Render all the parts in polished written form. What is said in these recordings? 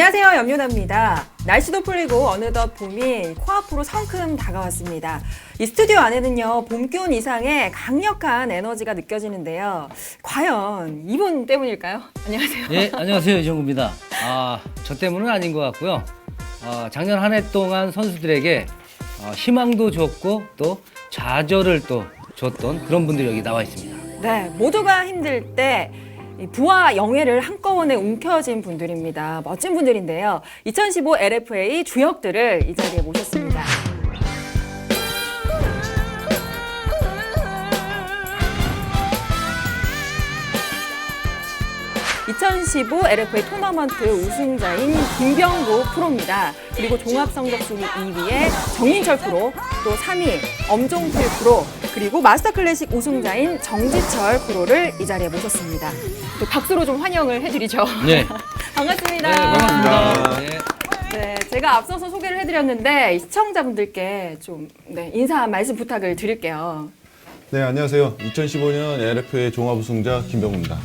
안녕하세요, 염유나입니다. 날씨도 풀리고 어느덧 봄이 코앞으로 성큼 다가왔습니다. 이 스튜디오 안에는요, 봄 기온 이상의 강력한 에너지가 느껴지는데요. 과연 이분 때문일까요? 안녕하세요. 예, 안녕하세요. 이정구입니다. 저 때문은 아닌 것 같고요. 작년 한 해 동안 선수들에게 희망도 줬고 또 좌절을 또 줬던 그런 분들이 여기 나와 있습니다. 네, 모두가 힘들 때 이 부와 영예를 한꺼번에 움켜쥔 분들입니다. 멋진 분들인데요. 2015 LFA 주역들을 이 자리에 모셨습니다. (2015) LFA 토너먼트 우승자인 김병구 프로입니다. 그리고 종합성적순위 2위의 정민철 프로, 또 3위 엄종필 프로, 그리고 마스터클래식 우승자인 정지철 프로를 이 자리에 모셨습니다. 또 박수로 좀 환영을 해드리죠. 네. 반갑습니다. 네, 반갑습니다. 네. 네, 제가 앞서서 소개를 해드렸는데 시청자분들께 좀 인사 한 말씀 부탁을 드릴게요. 네, 안녕하세요. 2015년 LFA 종합 우승자 김병구입니다.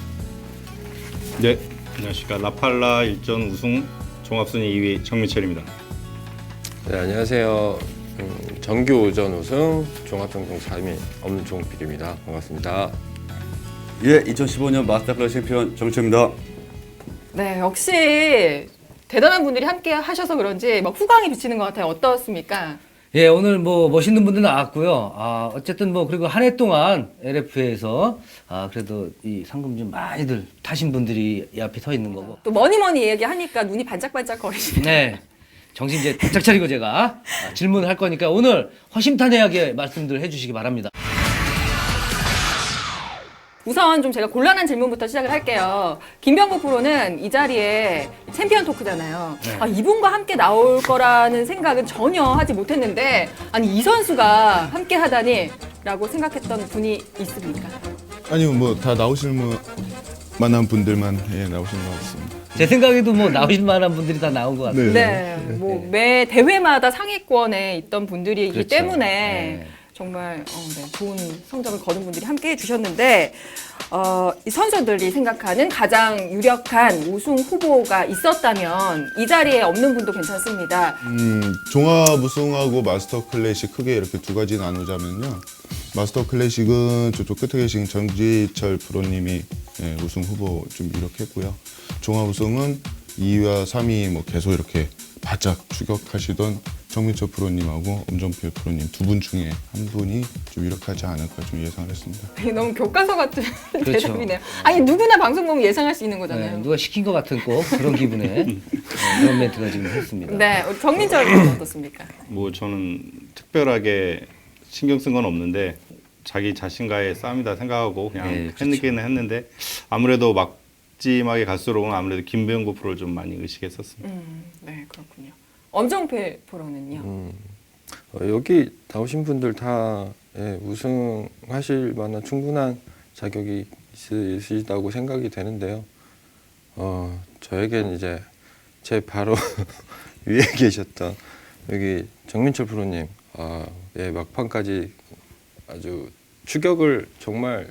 네, 안녕하십니까. 라팔라 일전 우승 종합순위 2위 정민철입니다. 네, 안녕하세요. 정규오전 우승 종합전공 3위 엄종필입니다. 반갑습니다. 예, 2015년 마스터클래스 챔피언 정철입니다. 네, 역시 대단한 분들이 함께 하셔서 그런지 막 후광이 비치는 것 같아요. 어떻습니까? 예, 오늘 뭐 멋있는 분들 나왔고요. 어쨌든 뭐 그리고 한 해 동안 LF에서 그래도 이 상금 좀 많이들 타신 분들이 이 앞에 서 있는 거고. 또 뭐니 얘기하니까 눈이 반짝반짝 거리시네요. 네. 정신 이제 바짝 차리고 제가 질문을 할 거니까 오늘 허심탄회하게 말씀들 해주시기 바랍니다. 우선 좀 제가 곤란한 질문부터 시작을 할게요. 김병구 프로는 이 자리에 챔피언 토크잖아요. 네. 이분과 함께 나올 거라는 생각은 전혀 하지 못했는데, 아니 이 선수가 함께 하다니 라고 생각했던 분이 있습니까? 아니요, 뭐 다 나오실 만한 분들만 나오시는 것 같습니다. 제 생각에도 뭐 나오실 만한 분들이 다 나온 것 같아요. 네, 뭐 매 대회마다 상위권에 있던 분들이기 그렇죠. 때문에 네. 정말 좋은 성적을 거둔 분들이 함께 해주셨는데, 이 선수들이 생각하는 가장 유력한 우승 후보가 있었다면 이 자리에 없는 분도 괜찮습니다. 종합 우승하고 마스터 클래식 크게 이렇게 두 가지 나누자면요. 마스터 클래식은 저쪽 끝에 계신 정지철 프로님이 우승 후보 좀 이렇겠고요. 종합 우승은 2위와 3위 뭐 계속 이렇게 바짝 추격하시던 정민철 프로님하고 엄정필 프로님 두 분 중에 한 분이 좀 유력하지 않을까 좀 예상을 했습니다. 너무 교과서 같은 그렇죠. 대답이네요. 아니 누구나 방송 보면 예상할 수 있는 거잖아요. 네, 누가 시킨 것 같은 꼭 그런 기분에 그런 멘트가 지금 했습니다. 네, 우리 정민철 프로는 어떻습니까? 뭐 저는 특별하게 신경 쓴 건 없는데 자기 자신과의 싸움이다 생각하고 그냥 네, 그렇죠. 했기는 했는데 아무래도 막짐하게 갈수록은 아무래도 김병구 프로를 좀 많이 의식했었습니다. 네, 그렇군요. 엄정필 프로는요? 여기 나오신 분들 다 우승하실 만한 충분한 자격이 있으시다고 생각이 되는데요. 저에겐 이제 제 바로 위에 계셨던 여기 정민철 프로님, 막판까지 아주 추격을 정말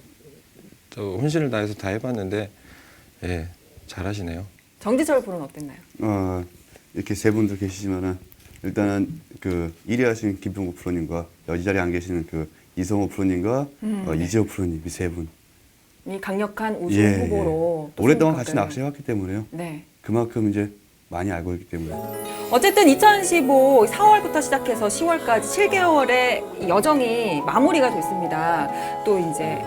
혼신을 다해서 다 해봤는데 잘하시네요. 정지철 프로는 어땠나요? 이렇게 세 분들 계시지만은 일단은 그 1위 하신 김병구 프로님과 이 자리에 안 계시는 그 이성호 프로님과 이재호 프로님 이 세 분. 이 강력한 우승 후보로 또 오랫동안 같이 생각을- 낚시해왔기 때문에요. 네. 그만큼 이제 많이 알고 있기 때문에. 어쨌든 2015 4월부터 시작해서 10월까지 7개월의 여정이 마무리가 됐습니다. 또 이제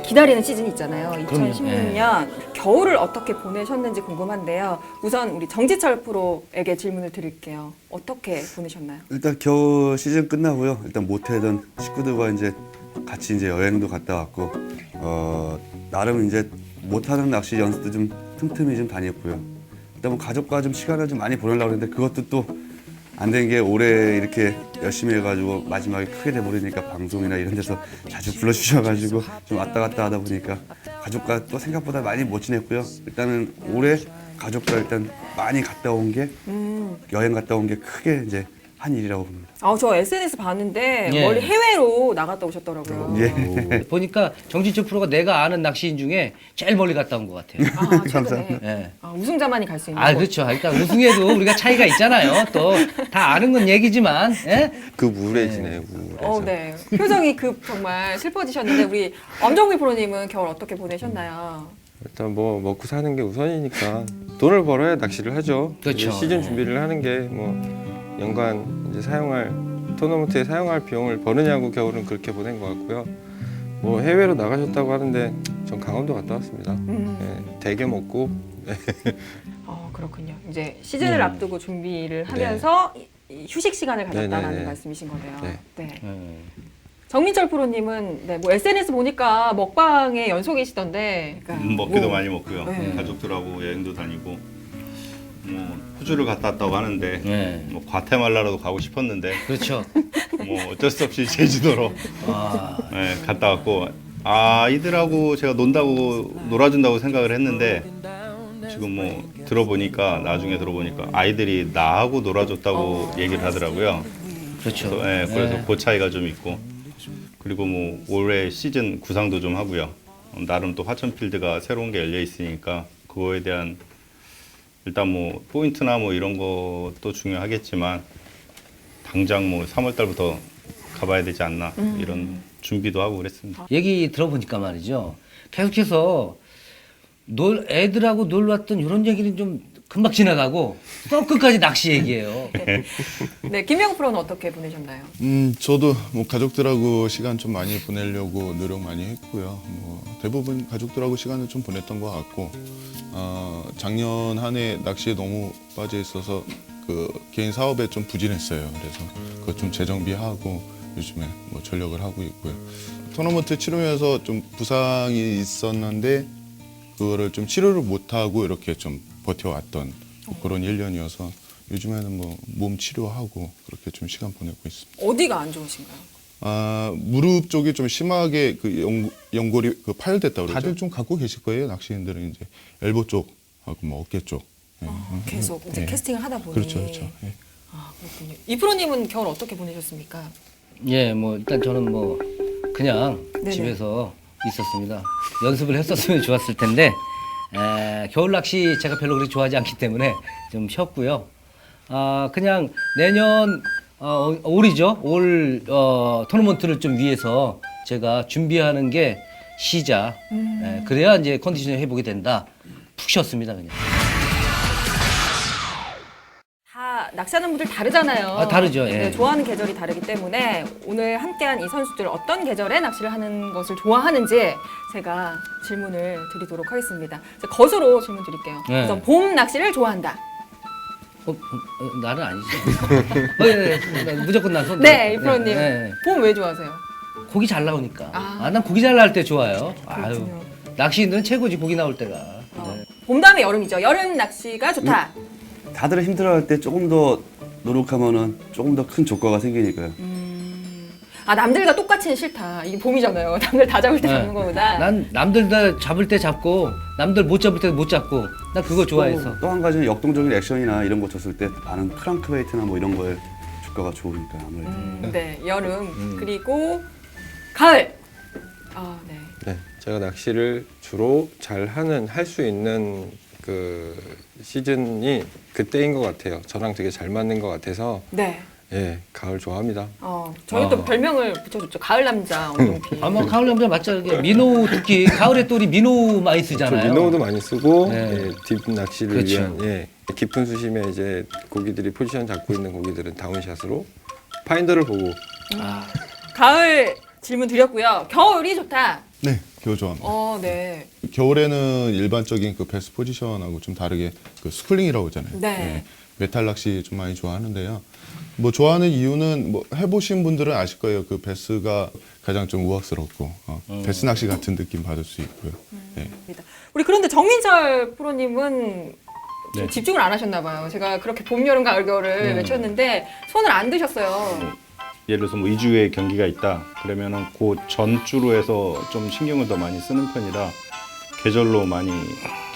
기다리는 시즌이 있잖아요. 그럼요. 2016년 겨울을 어떻게 보내셨는지 궁금한데요. 우선 우리 정지철 프로에게 질문을 드릴게요. 어떻게 보내셨나요? 일단 겨울 시즌 끝나고요. 일단 모태던 식구들과 이제 같이 이제 여행도 갔다 왔고 나름 이제 못하는 낚시 연습도 좀 틈틈이 좀 다녔고요. 일단 뭐 가족과 좀 시간을 좀 많이 보내려고 했는데 그것도 또 안 된 게 올해 이렇게 열심히 해가지고 마지막에 크게 돼버리니까 방송이나 이런 데서 자주 불러주셔가지고 좀 왔다 갔다 하다 보니까 가족과 또 생각보다 많이 못 지냈고요. 일단은 올해 가족과 일단 많이 갔다 온 게 여행 갔다 온 게 크게 이제 한 일이라고 봅니다. 저 SNS 봤는데 예. 멀리 해외로 나갔다 오셨더라고요. 예. 보니까 정진철 프로가 내가 아는 낚시인 중에 제일 멀리 갔다 온 것 같아요. 최근에 예. 우승자만이 갈 수 있는 곳. 그렇죠. 그러니까 우승에도 우리가 차이가 있잖아요. 또 다 아는 건 얘기지만, 예? 그 우울해지네요. 우울해져. 네. 표정이 정말 슬퍼지셨는데 우리 엄정미 프로님은 겨울 어떻게 보내셨나요? 일단 뭐 먹고 사는 게 우선이니까 돈을 벌어야 낚시를 하죠. 그렇죠. 이제 시즌 준비를 하는 게 뭐 연간 이제 사용할 토너먼트에 사용할 비용을 버느냐고 겨울은 그렇게 보낸 것 같고요. 뭐 해외로 나가셨다고 하는데 전 강원도 갔다 왔습니다. 예, 대게 먹고 그렇군요. 이제 시즌을 앞두고 준비를 하면서 이 휴식 시간을 가졌다라는 네네네. 말씀이신 거네요. 네. 정민철 프로님은 뭐 SNS 보니까 먹방에 연속이시던데. 그러니까 먹기도 뭐, 많이 먹고요. 네. 가족들하고 여행도 다니고 뭐 호주를 갔다 왔다고 하는데 네. 뭐 과테말라라도 가고 싶었는데 그렇죠. 뭐 어쩔 수 없이 제주도로 아, 갔다 왔고 아이들하고 제가 놀아준다고 생각을 했는데 지금 뭐 나중에 들어보니까 아이들이 나하고 놀아줬다고 얘기를 하더라고요. 그렇죠. 그래서 네. 그 차이가 좀 있고 그리고 뭐 올해 시즌 구상도 좀 하고요. 나름 또 화천필드가 새로운 게 열려 있으니까 그거에 대한 일단 뭐 포인트나 뭐 이런 것도 중요하겠지만 당장 뭐 3월 달부터 가봐야 되지 않나 이런 준비도 하고 그랬습니다. 얘기 들어보니까 말이죠. 계속해서 애들하고 놀러 왔던 이런 얘기는 좀 금방 지나가고 또 끝까지 낚시 얘기예요. 네, 김영 프로는 어떻게 보내셨나요? 저도 뭐 가족들하고 시간 좀 많이 보내려고 노력 많이 했고요. 뭐 대부분 가족들하고 시간을 좀 보냈던 것 같고, 작년 한 해 낚시에 너무 빠져 있어서 그 개인 사업에 좀 부진했어요. 그래서 그거 좀 재정비하고 요즘에 뭐 전력을 하고 있고요. 토너먼트 치르면서 좀 부상이 있었는데 그거를 좀 치료를 못하고 이렇게 좀 버텨왔던 그런 1년이어서 요즘에는 뭐 몸 치료하고 그렇게 좀 시간 보내고 있습니다. 어디가 안 좋으신가요? 무릎 쪽이 좀 심하게 그 연골이 그 파열됐다 그러죠. 다들 좀 갖고 계실 거예요. 낚시인들은 이제 엘보 쪽하고 뭐 어깨 쪽. 계속 이제 예. 캐스팅을 하다 보니. 그렇죠. 예. 그렇군요. 이 프로님은 겨울 어떻게 보내셨습니까? 예, 뭐 일단 저는 뭐 그냥 네네. 집에서 있었습니다. 연습을 했었으면 좋았을 텐데 겨울 낚시 제가 별로 그렇게 좋아하지 않기 때문에 좀 쉬었고요. 그냥 내년 올이죠. 올 토너먼트를 좀 위해서 제가 준비하는 게 시자. 그래야 이제 컨디션 회복이 된다. 푹 쉬었습니다 그냥. 다 낚시하는 분들 다르잖아요. 다르죠, 예. 네, 좋아하는 계절이 다르기 때문에 오늘 함께한 이 선수들 어떤 계절에 낚시를 하는 것을 좋아하는지 제가 질문을 드리도록 하겠습니다. 자, 거수로 질문 드릴게요. 네. 우선 봄 낚시를 좋아한다. 나는 아니죠. 무조건 난 손. 네, 이 프로님. 네. 봄 왜 좋아하세요? 고기 잘 나오니까. 아. 난 고기 잘 나올 때 좋아요. 아유, 그렇군요. 낚시인들은 최고지 고기 나올 때가. 네. 봄 다음에 여름이죠. 여름 낚시가 좋다. 다들 힘들어할 때 조금 더 노력하면은 조금 더 큰 조과가 생기니까요. 남들과 똑같이는 싫다. 이게 봄이잖아요. 남들 다 잡을 때 네. 잡는 거보다. 난 남들 다 잡을 때 잡고 남들 못 잡을 때 못 잡고 난 그거 좋아해서. 또 한 가지는 역동적인 액션이나 이런 거 줬을 때 많은 크랑크베이트나 뭐 이런 거에 주가가 좋으니까 아무래도. 네, 여름. 그리고 가을. 네. 네, 제가 낚시를 주로 할 수 있는 그 시즌이 그때인 것 같아요. 저랑 되게 잘 맞는 것 같아서 네. 예, 가을 좋아합니다. 저희 또 별명을 붙여줬죠. 가을 남자 엄동피. 아마 가을 남자 맞죠? 이게 민호 특히 가을에 또 우리 민호 많이 저 쓰잖아요. 민호도 많이 쓰고 네. 예, 딥 낚시를 그렇죠. 위한 깊은 수심에 이제 고기들이 포지션 잡고 있는 고기들은 다운샷으로 파인더를 보고 가을 질문 드렸고요. 겨울이 좋다. 네, 겨울 좋아합니다. 네. 겨울에는 일반적인 그 베스 포지션하고 좀 다르게 그 스쿨링이라고 하잖아요. 네. 메탈 낚시 좀 많이 좋아하는데요. 뭐 좋아하는 이유는 뭐 해보신 분들은 아실 거예요. 그 베스가 가장 좀 우악스럽고 베스 낚시 같은 느낌 받을 수 있고요. 네. 우리 그런데 정민철 프로님은 좀 네. 집중을 안 하셨나 봐요. 제가 그렇게 봄, 여름, 가을, 겨울을 외쳤는데 손을 안 드셨어요. 예를 들어서 뭐 2주에 경기가 있다 그러면은 그 전주로 해서 좀 신경을 더 많이 쓰는 편이라 계절로 많이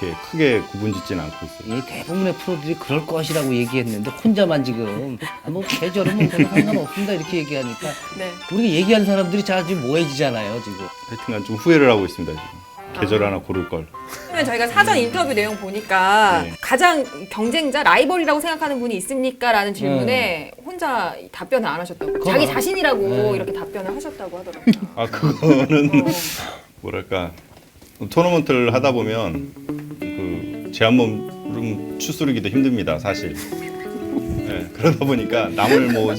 그렇게 크게 구분짓지는 않고 있어요. 이 대부분의 프로들이 그럴 것이라고 얘기했는데 혼자만 지금 뭐 계절은 뭐 별로 상관없습니다 이렇게 얘기하니까 네. 우리가 얘기하는 사람들이 다 지금 모해지잖아요 지금. 하여튼간 좀 후회를 하고 있습니다 지금. 계절 하나 고를 걸. 그러면 저희가 사전 인터뷰 내용 보니까 네. 가장 경쟁자 라이벌이라고 생각하는 분이 있습니까? 라는 질문에 혼자 답변을 안 하셨다고. 그거 자기 안- 자신이라고 네. 이렇게 답변을 하셨다고 하더라고요. 아 그거는 어. 뭐랄까 토너먼트를 하다 보면 그 제 한 몸 추스르기도 힘듭니다 사실. 네, 그러다 보니까 남을 뭐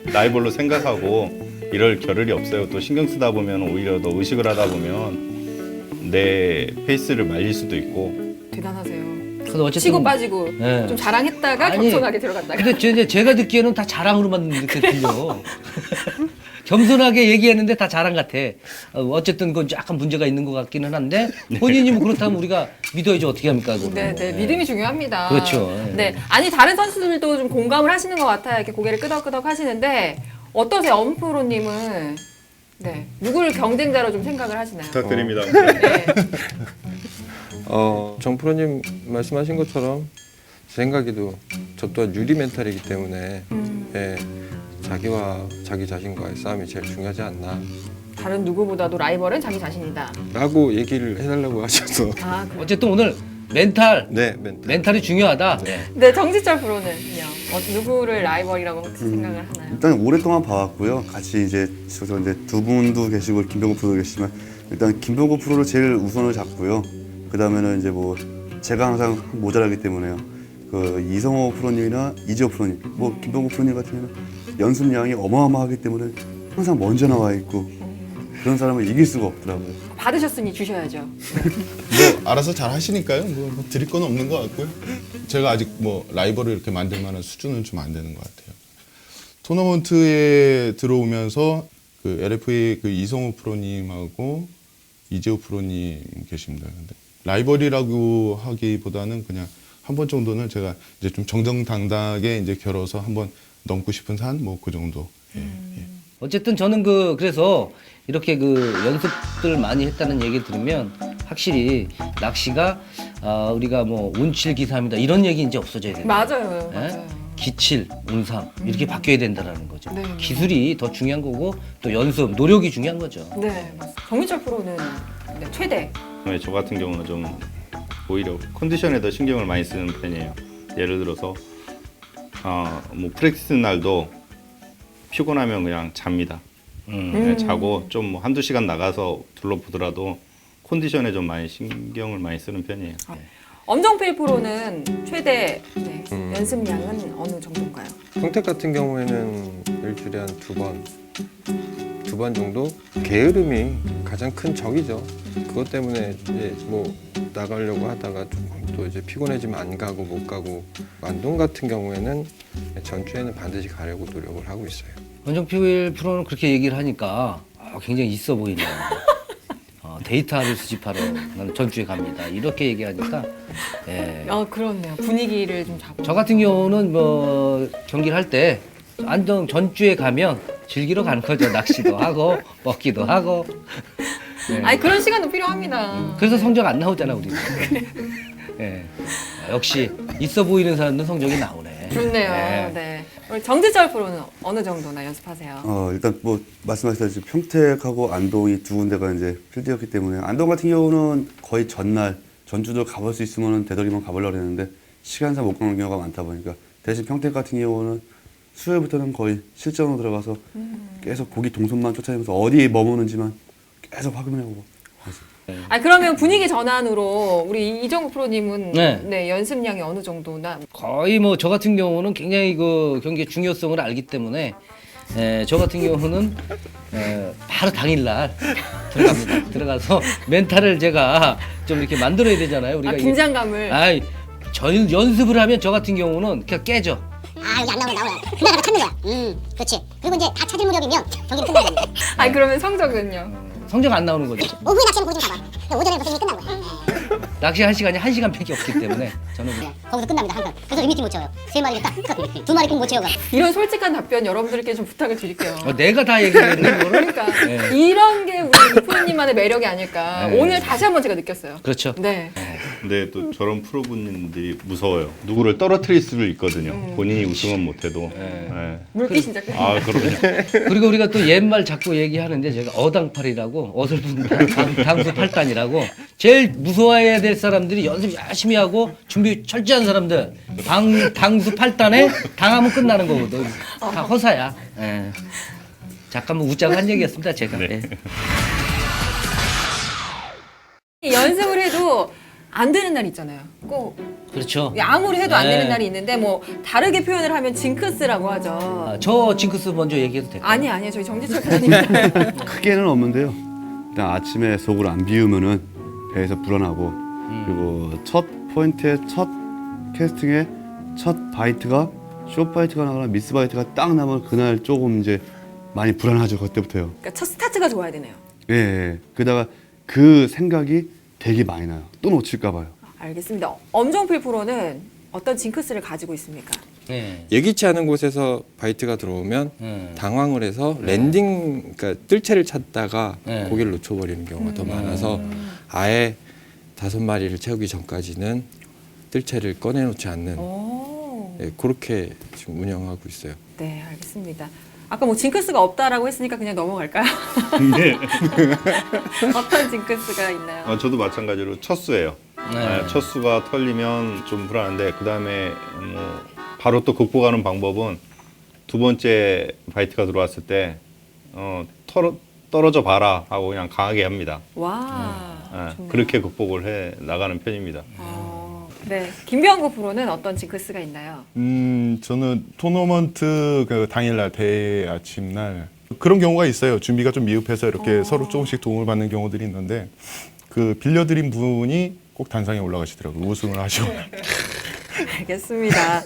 라이벌로 생각하고 이럴 겨를이 없어요. 또 신경 쓰다 보면 오히려 더 의식을 하다 보면 내 페이스를 말릴 수도 있고. 대단하세요. 그래서 어쨌든 치고 빠지고 네. 좀 자랑했다가 아니, 겸손하게 들어갔다가. 근데 제가 듣기에는 다 자랑으로만 이렇게 들려. 겸손하게 얘기했는데 다 자랑 같아. 어쨌든 그건 약간 문제가 있는 것 같기는 한데 본인이 뭐 그렇다면 우리가 믿어야지 어떻게 합니까? 그거는. 네, 네, 믿음이 중요합니다. 그렇죠. 네, 아니 다른 선수들도 좀 공감을 하시는 것 같아요. 이렇게 고개를 끄덕끄덕 하시는데 어떠세요, 엄프로님은? 네, 누구를 경쟁자로 좀 생각을 하시나요? 부탁드립니다. 네, 정프로님 말씀하신 것처럼 제 생각에도 저 또한 유리 멘탈이기 때문에 예, 자기와 자기 자신과의 싸움이 제일 중요하지 않나 다른 누구보다도 라이벌은 자기 자신이다. 라고 얘기를 해달라고 하셔서 아, 그래요? 어쨌든 오늘 멘탈 네 멘탈 멘탈이 중요하다. 네, 정지철 프로는요. 누구를 라이벌이라고 생각을 하나요? 일단 오랫동안 봐왔고요. 같이 이제 저서 이제 두 분도 계시고 김병구 프로도 계시지만 일단 김병구 프로를 제일 우선을 잡고요. 그 다음에는 이제 뭐 제가 항상 모자라기 때문에요. 그 이성호 프로님이나 이지호 프로님, 뭐 김병구 프로님 같은 경우는 연습량이 어마어마하기 때문에 항상 먼저 나와 있고 그런 사람을 이길 수가 없더라고요. 받으셨으니 주셔야죠. 뭐 알아서 잘 하시니까요. 뭐 드릴 건 없는 것 같고요. 제가 아직 뭐 라이벌을 이렇게 만들 만한 수준은 좀 안 되는 것 같아요. 토너먼트에 들어오면서 그 LFA 그 이성호 프로님하고 이재호 프로님 계십니다. 근데 라이벌이라고 하기보다는 그냥 한 번 정도는 제가 이제 좀 정정당당하게 이제 겨뤄서 한번 넘고 싶은 산 뭐 그 정도. 예, 예. 어쨌든 저는 그래서 이렇게 그 연습들 많이 했다는 얘기 들으면 확실히 낚시가 우리가 뭐 운칠 기삼이다 이런 얘기 이제 없어져야 된다. 맞아요, 예? 맞아요. 기칠, 운삼 이렇게 바뀌어야 된다라는 거죠. 네. 기술이 더 중요한 거고 또 연습, 노력이 중요한 거죠. 네, 맞습니다. 정민철 프로는 네, 최대. 네, 저 같은 경우는 좀 오히려 컨디션에 더 신경을 많이 쓰는 편이에요. 예를 들어서 뭐 프랙티스 날도 피곤하면 그냥 잡니다. 그냥 자고 좀 뭐 한두 시간 나가서 둘러보더라도 컨디션에 좀 많이 신경을 많이 쓰는 편이에요. 엄정필 프로는 최대 네, 연습량은 어느 정도인가요? 평택 같은 경우에는 일주일에 한 두 번 정도 게으름이 가장 큰 적이죠. 그것 때문에 이제 뭐 나가려고 하다가 조금 또 이제 피곤해지면 안 가고 못 가고 안동 같은 경우에는 전주에는 반드시 가려고 노력을 하고 있어요. 원정필 프로는 그렇게 얘기를 하니까 굉장히 있어 보이네요. 데이터를 수집하러 나는 전주에 갑니다. 이렇게 얘기하니까 예. 그렇네요. 분위기를 좀 잡고. 저 같은 경우는 뭐 경기를 할 때 안동 전주에 가면 즐기러 가는 거죠. 낚시도 하고 먹기도 하고. 네. 아니 그런 시간도 필요합니다. 그래서 성적 안 나오잖아 우리. 예. 역시 있어 보이는 사람은 성적이 나오네. 좋네요. 네. 네. 우리 정지철 프로는 어느 정도나 연습하세요? 일단 뭐 말씀하셨다시피 평택하고 안동이 두 군데가 이제 필드였기 때문에 안동 같은 경우는 거의 전날 전주도 가볼 수 있으면 되도록이면 가보려고 했는데 시간상 못 가는 경우가 많다 보니까 대신 평택 같은 경우는 수요일부터는 거의 실전으로 들어가서 계속 고기 동선만 쫓아내면서 어디에 머무는지만 계속 확인하고 아니 그러면 분위기 전환으로 우리 이정우 프로님은 네. 네, 연습량이 어느 정도나? 거의 뭐 저 같은 경우는 굉장히 그 경기의 중요성을 알기 때문에 저 같은 경우는 바로 당일날 들어갑니다. 들어가서 멘탈을 제가 좀 이렇게 만들어야 되잖아요. 우리가 이게- 긴장감을. 아이 연습을 하면 저 같은 경우는 그냥 깨져. 여기 안 나오네. 그냥 하나 찾는 거야. 그렇지. 그리고 이제 다 찾을 무렵이면 경기는 끝나는 겁니다. 아니 그러면 성적은요? 성적 안 나오는 거죠. 오후에 낚시는 거기 좀 가봐. 오전에 벌써 이미 끝난 거야. 낚시 한 시간이 1시간밖에 없기 때문에 저는 거기서 끝납니다, 항상. 그래서 리미팅 못 채워요. 3마리를 딱, 2마리 꼭 못 채워가. 이런 솔직한 답변 여러분들께 좀 부탁을 드릴게요. 내가 다 얘기했는데 그거를 그러니까 네. 이런 게 우리 프로님만의 매력이 아닐까. 네. 오늘 다시 한번 제가 느꼈어요. 그렇죠. 네. 근데 또 저런 프로분들이 무서워요. 누구를 떨어뜨릴 수도 있거든요. 본인이 우승은 못해도. 네. 물기 진짜 크. 아 그럼요. 그리고 우리가 또 옛말 자꾸 얘기하는데 제가 어당팔이라고 어설픈 당수 팔단이라고 제일 무서워해야 될 사람들이 연습 열심히 하고 준비 철저한 사람들 당수 팔단에 당하면 끝나는 거거든. 다 허사야. 예. 잠깐만 웃자고 한 얘기였습니다 제가. 네. 예. 연습을 해도 안 되는 날 있잖아요. 꼭 그렇죠. 아무리 해도 안 네. 되는 날이 있는데 뭐 다르게 표현을 하면 징크스라고 하죠. 아, 저 징크스 먼저 얘기해도 될까요? 아니에요. 저희 정지철 사장님. 크게는 없는데요. 일단 아침에 속을 안 비우면은 배에서 불어나고 그리고 첫 포인트에 첫 캐스팅에 첫 바이트가 쇼 바이트가 나거나 미스 바이트가 딱 나면 그날 조금 이제 많이 불안하죠. 그때부터요. 그러니까 첫 스타트가 좋아야 되네요. 예, 예. 그러다가 그 생각이 되게 많이 나요. 또 놓칠까 봐요. 알겠습니다. 엄정필 프로는 어떤 징크스를 가지고 있습니까? 네. 예기치 않은 곳에서 바이트가 들어오면 음. 당황을 해서 랜딩, 그러니까 뜰채를 찾다가 네. 고개를 놓쳐버리는 경우가 더 많아서 아예 5마리를 채우기 전까지는 뜰채를 꺼내놓지 않는 오. 예, 그렇게 지금 운영하고 있어요. 네, 알겠습니다. 아까 뭐 징크스가 없다라고 했으니까 그냥 넘어갈까요? 네. 어떤 징크스가 있나요? 아, 저도 마찬가지로 첫 수예요. 네. 첫 수가 털리면 좀 불안한데 그 다음에 뭐 바로 또 극복하는 방법은 두 번째 바이트가 들어왔을 때 떨어져 봐라 하고 그냥 강하게 합니다. 와, 네, 좋네요. 그렇게 극복을 해 나가는 편입니다. 네, 김병구 프로는 어떤 징크스가 있나요? 저는 토너먼트 그 당일날 대회 아침날 그런 경우가 있어요. 준비가 좀 미흡해서 이렇게 서로 조금씩 도움을 받는 경우들이 있는데 그 빌려드린 분이 꼭 단상에 올라가시더라고요. 우승을 하시고. 알겠습니다.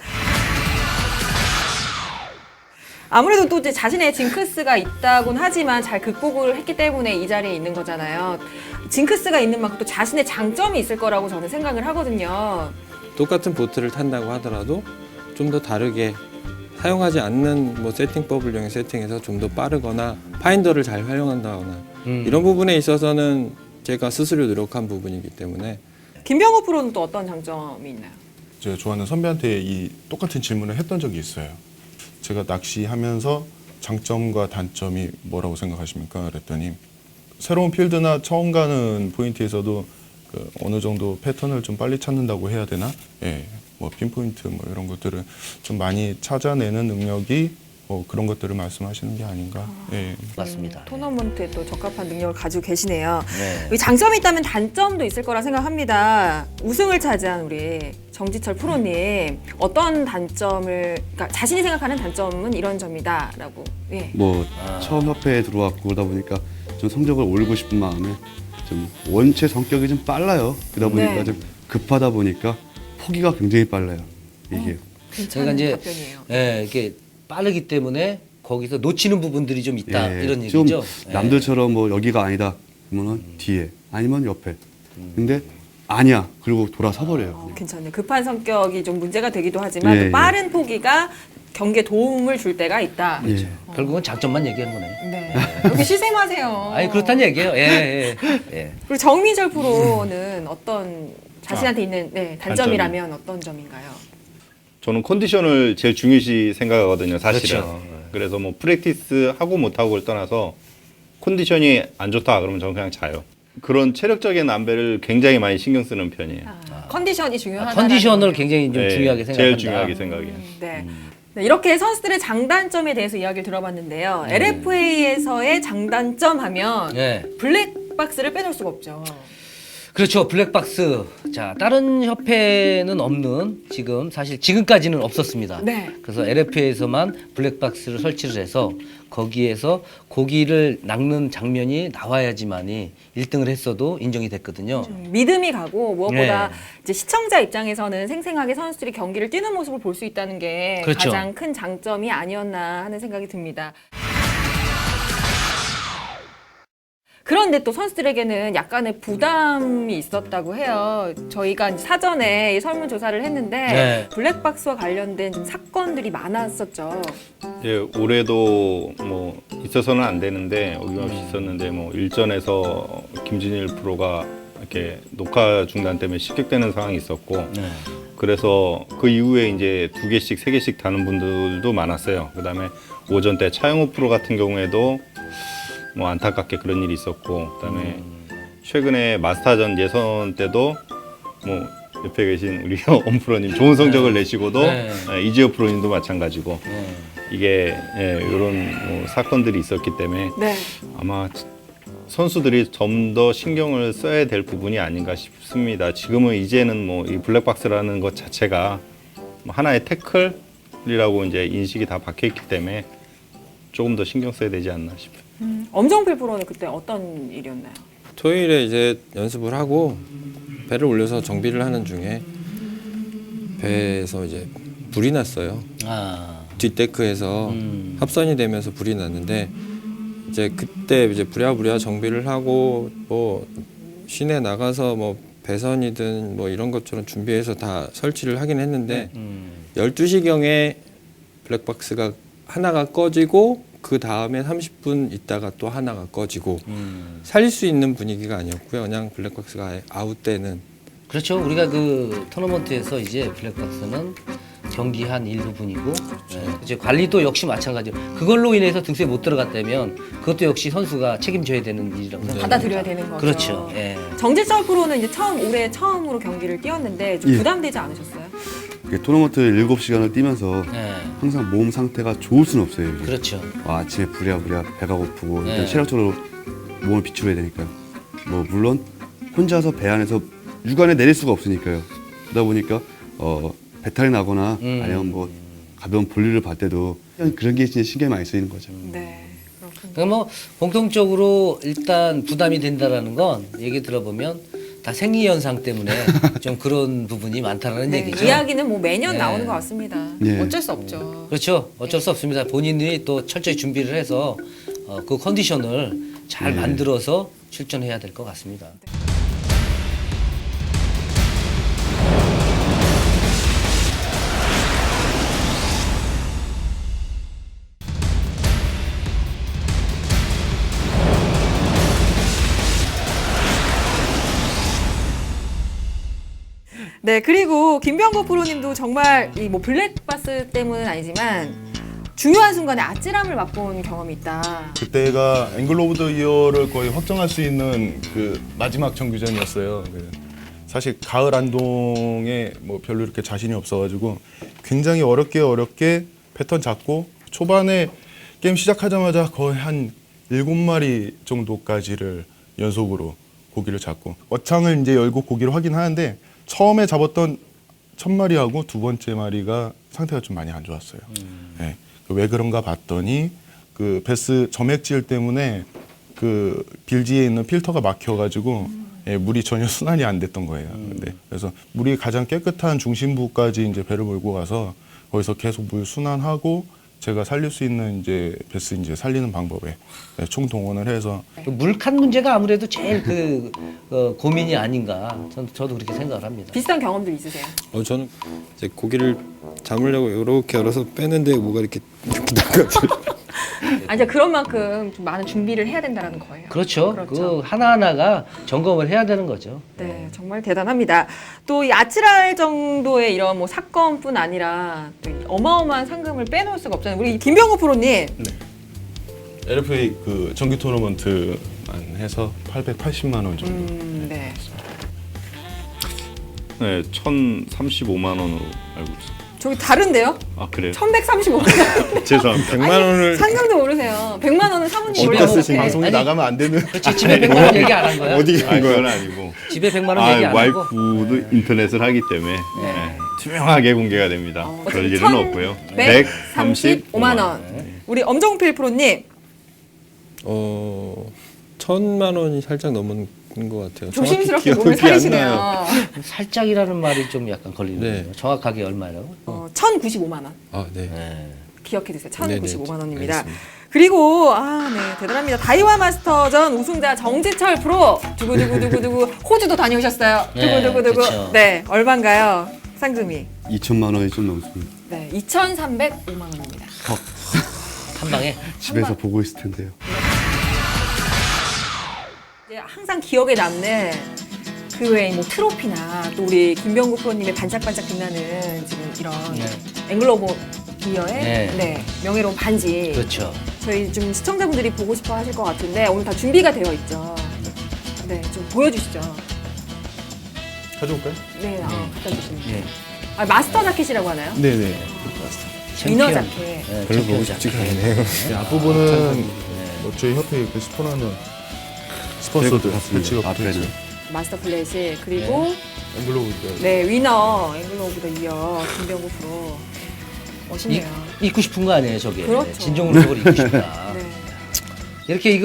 아무래도 또 이제 자신의 징크스가 있다곤 하지만 잘 극복을 했기 때문에 이 자리에 있는 거잖아요. 징크스가 있는 만큼 또 자신의 장점이 있을 거라고 저는 생각을 하거든요. 똑같은 보트를 탄다고 하더라도 좀 더 다르게 사용하지 않는 뭐 세팅법을 이용해 세팅해서 좀 더 빠르거나 파인더를 잘 활용한다거나 이런 부분에 있어서는 제가 스스로 노력한 부분이기 때문에 김병구 프로는 또 어떤 장점이 있나요? 제가 좋아하는 선배한테 이 똑같은 질문을 했던 적이 있어요. 제가 낚시하면서 장점과 단점이 뭐라고 생각하십니까? 그랬더니 새로운 필드나 처음 가는 포인트에서도 그 어느 정도 패턴을 좀 빨리 찾는다고 해야 되나? 예, 뭐 핀포인트 뭐 이런 것들을 좀 많이 찾아내는 능력이 그런 것들을 말씀하시는 게 아닌가? 예. 맞습니다. 토너먼트에 또 적합한 능력을 가지고 계시네요. 네. 여기 장점이 있다면 단점도 있을 거라 생각합니다. 우승을 차지한 우리 정지철 프로님 어떤 단점을, 그러니까 자신이 생각하는 단점은 이런 점이다라고. 예. 뭐 처음 협회에 들어왔고 그러다 보니까 좀 성적을 올리고 싶은 마음에 좀 원체 성격이 좀 빨라요. 그러다 보니까 네. 좀 급하다 보니까 포기가 굉장히 빨라요. 이게. 괜찮은 이제 답변이에요. 예, 이렇게 빠르기 때문에 거기서 놓치는 부분들이 좀 있다 예, 이런 좀 얘기죠. 예. 남들처럼 뭐 여기가 아니다 그러면은 뒤에 아니면 옆에. 근데 아니야. 그리고 돌아서 버려요. 괜찮네요. 급한 성격이 좀 문제가 되기도 하지만 예, 또 예. 빠른 포기가 경기에 도움을 줄 때가 있다. 예. 결국은 장점만 얘기하는 거네. 네. 여기 시샘하세요. 아니 그렇다는 얘기예요. 예, 예, 예. 그리고 정민철 프로는 어떤 자신한테 있는 단점이라면 어떤 점인가요? 저는 컨디션을 제일 중요시 생각하거든요, 사실은. 그렇죠. 그래서 뭐 프랙티스 하고 못 하고를 떠나서 컨디션이 안 좋다 그러면 저는 그냥 자요. 그런 체력적인 안배를 굉장히 많이 신경 쓰는 편이에요. 컨디션이 중요하다. 컨디션을 굉장히 좀 네, 중요하게 생각한다. 제일 중요하게 생각해요. 네. 네, 이렇게 선수들의 장단점에 대해서 이야기를 들어봤는데요. LFA에서의 장단점 하면 네. 블랙박스를 빼놓을 수가 없죠. 그렇죠. 블랙박스. 자, 다른 협회는 없는 지금 사실 지금까지는 없었습니다. 네. 그래서 LFA에서만 블랙박스를 설치를 해서 거기에서 고기를 낚는 장면이 나와야지만이 1등을 했어도 인정이 됐거든요. 믿음이 가고 무엇보다 네. 이제 시청자 입장에서는 생생하게 선수들이 경기를 뛰는 모습을 볼 수 있다는 게 그렇죠. 가장 큰 장점이 아니었나 하는 생각이 듭니다. 그런데 또 선수들에게는 약간의 부담이 있었다고 해요. 저희가 이제 사전에 설문조사를 했는데 네. 블랙박스와 관련된 좀 사건들이 많았었죠. 예, 올해도 뭐 있어서는 안 되는데 어김없이 있었는데 뭐 일전에서 김진일 프로가 이렇게 녹화 중단 때문에 식격되는 상황이 있었고 네. 그래서 그 이후에 이제 2개씩, 3개씩 다는 분들도 많았어요. 그다음에 오전 때 차영호 프로 같은 경우에도 뭐 안타깝게 그런 일이 있었고 그다음에 최근에 마스터전 예선 때도 뭐 옆에 계신 우리 엄 프로님 좋은 성적을 내시고도 네. 이지호 프로님도 마찬가지고 네. 이게 이런 뭐 사건들이 있었기 때문에 네. 아마 선수들이 좀 더 신경을 써야 될 부분이 아닌가 싶습니다. 지금은 이제는 뭐 이 블랙박스라는 것 자체가 뭐 하나의 태클이라고 이제 인식이 다 박혀 있기 때문에 조금 더 신경 써야 되지 않나 싶어요. 엄정필 프로는 그때 어떤 일이었나요? 토요일에 이제 연습을 하고 배를 올려서 정비를 하는 중에 배에서 이제 불이 났어요. 아. 뒷데크에서 합선이 되면서 불이 났는데 이제 그때 이제 부랴부랴 정비를 하고 뭐 시내 나가서 뭐 배선이든 뭐 이런 것처럼 준비해서 다 설치를 하긴 했는데 12시경에 블랙박스가 하나가 꺼지고 그 다음에 30분 있다가 또 하나가 꺼지고 살릴 수 있는 분위기가 아니었고요. 그냥 블랙박스가 아예 아웃되는. 그렇죠. 우리가 그 토너먼트에서 이제 블랙박스는 경기한 일부분이고 이제 관리도 역시 마찬가지로 그걸로 인해서 등수에 못 들어갔다면 그것도 역시 선수가 책임져야 되는 일이라고 생각합니다. 받아들여야 되는 거죠. 그렇죠. 예. 정지철 프로는 이제 올해 처음으로 경기를 뛰었는데 좀 예. 부담되지 않으셨어요? 이게 토너먼트 7시간을 뛰면서 예. 항상 몸 상태가 좋을 수는 없어요. 이게. 그렇죠. 아침에 부랴부랴 배가 고프고 네. 일단 체력적으로 몸을 비출해야 되니까요. 뭐 물론 혼자서 배 안에서 육안에 내릴 수가 없으니까요. 그러다 보니까 배탈이 나거나 아니면 뭐 가벼운 볼일을 받을 때도 그냥 그런 게 진짜 신경이 많이 쓰이는 거죠. 네. 그렇군요. 그러니까 뭐 공통적으로 일단 부담이 된다라는 건 얘기 들어보면 다 생리 현상 때문에 좀 그런 부분이 많다는 네, 얘기죠. 이야기는 뭐 매년 네. 나오는 것 같습니다. 예. 어쩔 수 없죠. 그렇죠. 어쩔 수 없습니다. 본인이 또 철저히 준비를 해서 그 컨디션을 잘 만들어서 출전해야 될 것 같습니다. 네, 그리고 김병국 프로님도 정말 이 뭐 블랙박스 때문은 아니지만 중요한 순간에 아찔함을 맛본 경험이 있다. 그때가 앵글 오브 더 이어를 거의 확정할 수 있는 그 마지막 정규전이었어요. 사실 가을 안동에 뭐 별로 이렇게 자신이 없어가지고 굉장히 어렵게 패턴 잡고 초반에 게임 시작하자마자 거의 한 7마리 정도까지를 연속으로 고기를 잡고 어창을 이제 열고 고기를 확인하는데 처음에 잡았던 첫 마리하고 두 번째 마리가 상태가 좀 많이 안 좋았어요. 네. 왜 그런가 봤더니 그 베스 점액질 때문에 그 빌지에 있는 필터가 막혀가지고 예, 물이 전혀 순환이 안 됐던 거예요. 네. 그래서 물이 가장 깨끗한 중심부까지 이제 배를 몰고 가서 거기서 계속 물 순환하고 제가 살릴 수 있는 이제 베스 이제 살리는 방법에 네, 총 동원을 해서 그 물칸 문제가 아무래도 제일 고민이 아닌가 저도 그렇게 생각을 합니다. 비슷한 경험들 있으세요? 저는 이제 고기를 잡으려고 이렇게 열어서 빼는데 뭐가 이렇게 나가서 아니, 이제 그런 만큼 좀 많은 준비를 해야 된다는 거예요. 그렇죠. 그렇죠. 그 하나하나가 점검을 해야 되는 거죠. 네, 정말 대단합니다. 또 이 아찔할 정도의 이런 뭐 사건뿐 아니라 또이 어마어마한 상금을 빼놓을 수가 없잖아요. 우리 김병국 프로님. LFA 그 정규 토너먼트만 해서 880만 원 정도. 네. 네, 1,035만 원으로 알고 있어요. 저기 다른데요? 아 그래요? 1135만 원. 죄송합니다. 100만 원을 상금도 모르세요. 100만 원은 사모님 집에 몰라서 쓰신 어떡해. 방송에 아니, 나가면 안 되는. 그렇지. 집에 100만 원 얘기 안 한 거야? 어디 간 거야? 그건 아니고. 집에 100만 원 얘기 안 하고. 와이프도 인터넷을 하기 때문에 네, 투명하게 공개가 됩니다. 그럴 일은 없고요. 135만 원. 우리 엄정필 프로님 1,000만 원이 살짝 넘은 것 같아요. 조심스럽게 정확히 몸을 기억이 안 사리시네요. 나요. 살짝이라는 말이 좀 약간 걸리네요. 네. 정확하게 얼마라고? 1,095만 원. 아, 네. 기억해 두세요. 네네, 1,095만 원입니다. 알겠습니다. 그리고 네, 대단합니다. 다이와 마스터전 우승자 정지철 프로 두구두구두구두구 호주도 다녀오셨어요. 네, 두구두구두구. 그쵸. 네, 얼마인가요? 상금이 2천만 원이 좀 넘습니다. 네, 2,305만 원입니다. 한 방에. 집에서 보고 있을 텐데요. 이제 항상 기억에 남는 그 외에 뭐 트로피나 또 우리 김병국 프로님의 반짝반짝 빛나는 지금 이런 네. 앵글로브 기어의 네. 명예로운 반지. 그렇죠. 저희 좀 시청자분들이 보고 싶어 하실 것 같은데 오늘 다 준비가 되어 있죠. 네, 좀 보여주시죠. 가져올까요? 네, 갖다 주시면. 예. 아, 마스터 자켓이라고 하나요? 네네. 위너 챔피언. 자켓. 네, 별로 챔피언 보고 싶지가 자켓. 않네요. 네, 앞부분은 뭐 저희 협회 그 스폰하는 스폰서들 배치가 붙어있죠. 앞에는 마스터 클래식 그리고 앵글로우드. 네, 위너 앵글로 오브 더 이어 김병국 프로. 멋있네요. 입고 싶은 거 아니에요, 저게. 그렇죠. 진정으로 저걸 입고 싶다. 네. 이렇게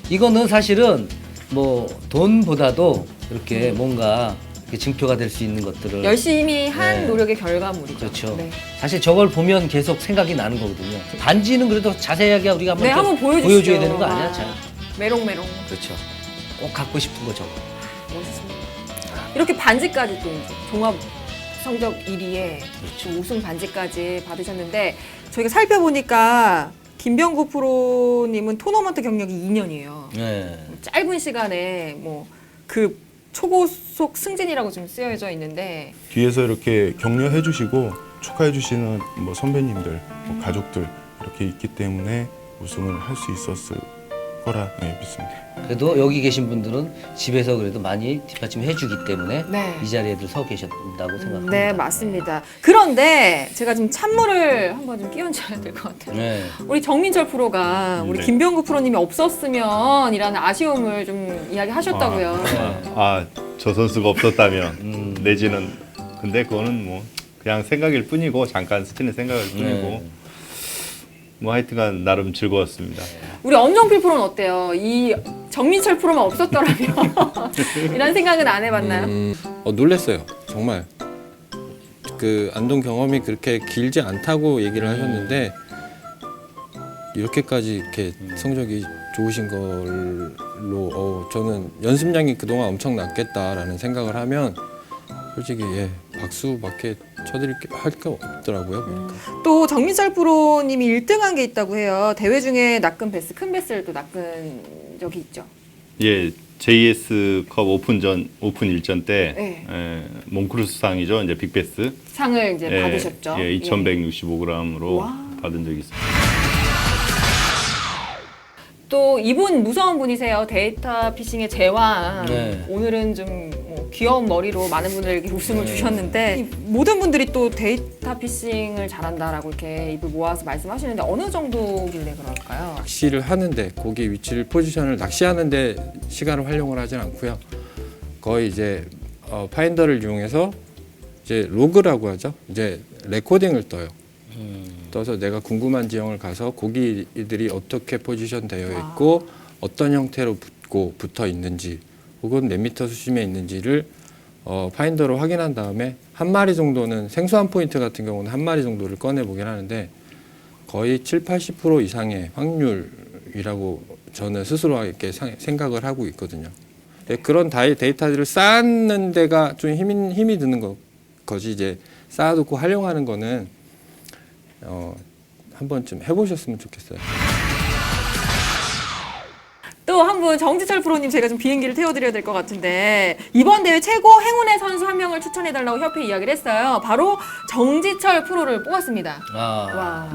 이거는 사실은 뭐 돈보다도 이렇게 뭔가 이렇게 증표가 될 수 있는 것들을 열심히 한 네. 노력의 결과물이죠. 그렇죠. 네. 사실 저걸 보면 계속 생각이 나는 거거든요. 반지는 그래도 자세하게 우리가 한번 네, 좀 한번 보여주시죠. 보여줘야 되는 거 아니야? 아, 자, 메롱메롱. 그렇죠. 꼭 갖고 싶은 거 저거. 멋있습니다. 이렇게 반지까지 또 이제 종합 성적 1위에 그렇죠. 우승 반지까지 받으셨는데 저희가 살펴보니까 김병국 프로님은 토너먼트 경력이 2년이에요. 네. 짧은 시간에 뭐 그 초고속 승진이라고 좀 쓰여져 있는데 뒤에서 이렇게 격려해 주시고 축하해 주시는 뭐 선배님들, 뭐 가족들 이렇게 있기 때문에 우승을 할 수 있었을 거라 믿습니다. 그래도 여기 계신 분들은 집에서 그래도 많이 뒷받침 해주기 때문에 네. 이 자리에도 서 계셨다고 생각합니다. 네, 맞습니다. 그런데 제가 좀 찬물을 한번 좀 끼얹어야 될 것 같아요. 네. 우리 정민철 프로가 우리 네. 김병국 프로님이 없었으면 이라는 아쉬움을 좀 이야기하셨다고요. 저 선수가 없었다면 내지는 근데 그거는 뭐 그냥 생각일 뿐이고 잠깐 스치는 생각일 뿐이고 네. 뭐 하여튼간 나름 즐거웠습니다. 우리 엄정필 프로는 어때요? 이 정민철 프로만 없었더라면 이런 생각은 안 해봤나요? 놀랬어요. 정말 그 안동 경험이 그렇게 길지 않다고 얘기를 하셨는데 이렇게까지 이렇게 성적이 좋으신 걸로 저는 연습량이 그동안 엄청 낮겠다라는 생각을 하면 솔직히 박수밖에 쳐드릴 게 할 게 없더라고요. 보니까. 또 정민철 프로님이 1등한 게 있다고 해요. 대회 중에 낚은 베스, 큰 베스를 또 낚은 적이 있죠. 예, JS컵 오픈 일전 때 네. 몽크루스상이죠. 이제 빅베스 상을 이제 받으셨죠. 예, 2,165g으로 와. 받은 적이 있습니다. 또 이분 무서운 분이세요. 데이터 피싱의 제왕. 네. 오늘은 좀뭐 귀여운 머리로 많은 분들에게 웃음을 주셨는데 이 모든 분들이 또 데이터 피싱을 잘한다라고 이렇게 입을 모아서 말씀하시는데 어느 정도길래 그럴까요? 낚시를 하는데 고기 위치를 포지션을 낚시하는데 시간을 활용을 하진 않고요. 거의 이제 파인더를 이용해서 이제 로그라고 하죠. 이제 레코딩을 떠요. 떠서 내가 궁금한 지형을 가서 고기들이 어떻게 포지션 되어 있고 어떤 형태로 붙어 있는지 혹은 몇 미터 수심에 있는지를 파인더로 확인한 다음에 한 마리 정도는 생소한 포인트 같은 경우는 한 마리 정도를 꺼내 보긴 하는데 거의 70-80% 이상의 확률이라고 저는 스스로 이렇게 생각을 하고 있거든요. 그런 데이터들을 쌓는 데가 좀 힘이 드는 거지 이제 쌓아두고 활용하는 거는 한 번쯤 해보셨으면 좋겠어요. 또 한 분 정지철 프로님 제가 좀 비행기를 태워드려야 될 것 같은데 이번 대회 최고 행운의 선수 한 명을 추천해달라고 협회 이야기를 했어요. 바로 정지철 프로를 뽑았습니다. 와.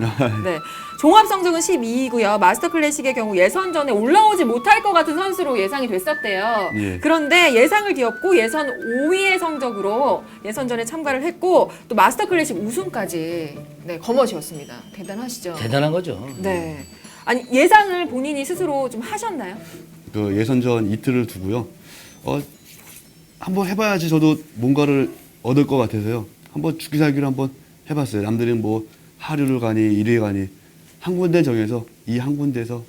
네. 종합 성적은 12위고요. 마스터 클래식의 경우 예선전에 올라오지 못할 것 같은 선수로 예상이 됐었대요. 예. 그런데 예상을 뒤엎고 예선 5위의 성적으로 예선전에 참가를 했고 또 마스터 클래식 우승까지 거머쥐었습니다. 대단하시죠? 대단한 거죠. 네. 아니 예상을 본인이 스스로 좀 하셨나요? 그 예선전 이틀을 두고요. 한번 해봐야지 저도 뭔가를 얻을 것 같아서요. 한번 죽기 살기를 한번 해봤어요. 남들은 뭐 하루를 가니 일일 가니 한 군데 정해서 이 한 군데에서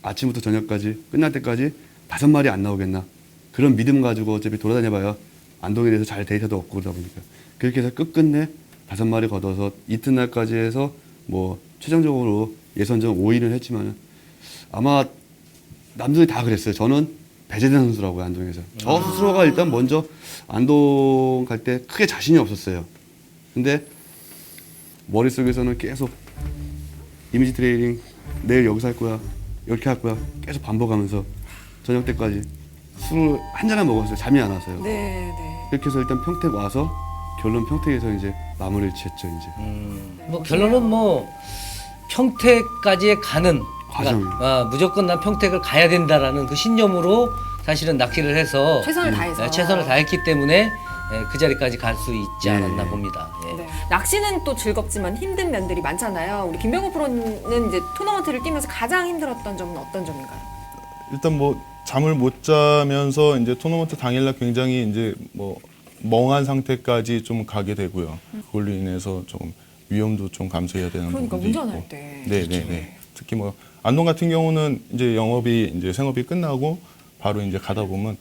아침부터 저녁까지 끝날 때까지 5마리 안 나오겠나 그런 믿음 가지고 어차피 돌아다녀봐야 안동에 대해서 잘 데이터도 없고 그러다 보니까 그렇게 해서 끝끝내 5마리 걷어서 이튿날까지 해서 뭐 최종적으로 예선전 5위를 했지만 아마 남들이 다 그랬어요. 저는 배제된 선수라고요, 안동에서. 저 스스로가 일단 먼저 안동 갈 때 크게 자신이 없었어요. 근데 머릿속에서는 계속 이미지 트레이닝 내일 여기서 할 거야, 이렇게 할 거야 계속 반복하면서 저녁 때까지 술을 한 잔을 먹었어요. 잠이 안 와서요. 네. 이렇게 해서 일단 평택 와서 결론 평택에서 이제 마무리를 지었죠. 이제 뭐 결론은 뭐 평택까지 가는 과정이. 무조건 난 평택을 가야 된다라는 그 신념으로 사실은 낚시를 해서 최선을 다해서. 최선을 다했기 때문에 그 자리까지 갈 수 있지 않았나 봅니다. 예. 네. 낚시는 또 즐겁지만 힘든 면들이 많잖아요. 우리 김병호 프로는 이제 토너먼트를 뛰면서 가장 힘들었던 점은 어떤 점인가요? 일단 뭐 잠을 못 자면서 이제 토너먼트 당일날 굉장히 이제 뭐 멍한 상태까지 좀 가게 되고요. 그걸로 인해서 조금 위험도 좀 감수해야 되는 그러니까 부분도 운전할 있고. 때. 네네네. 특히 뭐 안동 같은 경우는 이제 영업이 이제 생업이 끝나고 바로 이제 가다 보면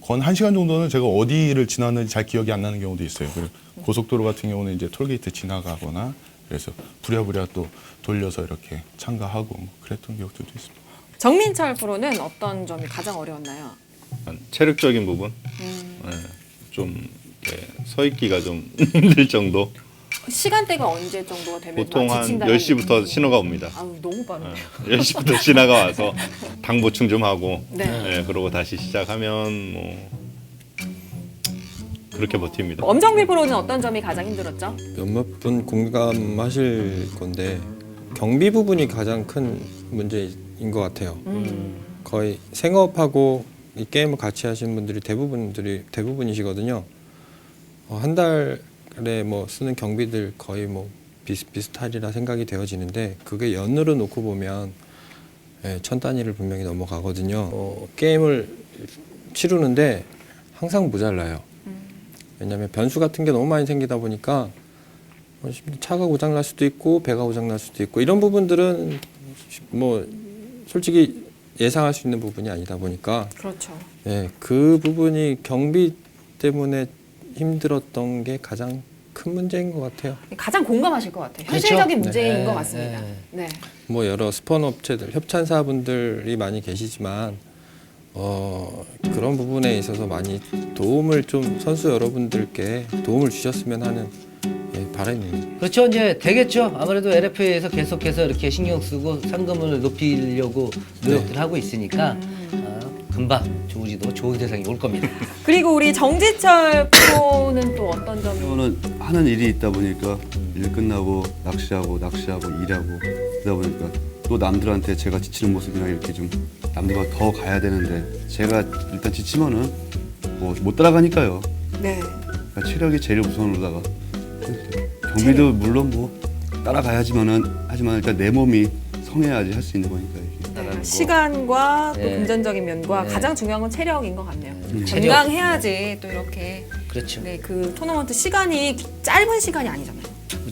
건 1시간 정도는 제가 어디를 지났는지 잘 기억이 안 나는 경우도 있어요. 그리고 고속도로 같은 경우는 이제 톨게이트 지나가거나 그래서 부랴부랴 또 돌려서 이렇게 참가하고 뭐 그랬던 기억도 있습니다. 정민철 프로는 어떤 점이 가장 어려웠나요? 체력적인 부분, 좀 서 있기가 좀 힘들 정도. 시간대가 언제 정도가 되면 보통 한 지친다는 10시부터 느낌이- 신호가 옵니다. 아우 너무 빠르네요. 10시부터 신호가 와서 당 보충 좀 하고, 네. 그러고 다시 시작하면 뭐 그렇게 버팁니다. 엄정bil 프로는 어떤 점이 가장 힘들었죠? 몇몇 분 공감하실 건데 경비 부분이 가장 큰 문제인 것 같아요. 거의 생업하고 이 게임을 같이 하시는 분들이 대부분이시거든요. 한 달에 뭐 쓰는 경비들 거의 뭐 비슷비슷하리라 생각이 되어지는데 그게 연으로 놓고 보면 1000단위를 분명히 넘어가거든요. 게임을 치르는데 항상 모자라요. 왜냐하면 변수 같은 게 너무 많이 생기다 보니까 차가 고장 날 수도 있고 배가 고장 날 수도 있고 이런 부분들은 뭐 솔직히 예상할 수 있는 부분이 아니다 보니까 그렇죠. 그 부분이 경비 때문에 힘들었던 게 가장 큰 문제인 것 같아요. 가장 공감하실 것 같아요. 그렇죠? 현실적인 문제인 네, 것 같습니다. 네. 네. 뭐 여러 스폰 업체들, 협찬사분들이 많이 계시지만 그런 부분에 있어서 많이 도움을 좀 선수 여러분들께 도움을 주셨으면 하는 바람입니다. 그렇죠. 이제 되겠죠. 아무래도 LFA에서 계속해서 이렇게 신경 쓰고 상금을 높이려고 노력들 하고 있으니까 금방 조우지도 좋은 세상이 올 겁니다. 그리고 우리 정지철 프로는 또 어떤 점이? 저는 하는 일이 있다 보니까 일 끝나고 낚시하고 일하고 그러다 보니까 또 남들한테 제가 지치는 모습이나 이렇게 좀 남들보다 더 가야 되는데 제가 일단 지치면은 뭐 못 따라가니까요. 네. 그러니까 체력이 제일 우선으로다가 경비도 물론 뭐 따라가야지만은 하지만 일단 내 몸이 성해야지 할 수 있는 거니까 이게. 네. 시간과 또 네. 금전적인 면과 네. 가장 중요한 건 체력인 것 같네요. 체력. 건강해야지 또 이렇게 그렇죠. 네, 그 토너먼트 시간이 짧은 시간이 아니잖아요.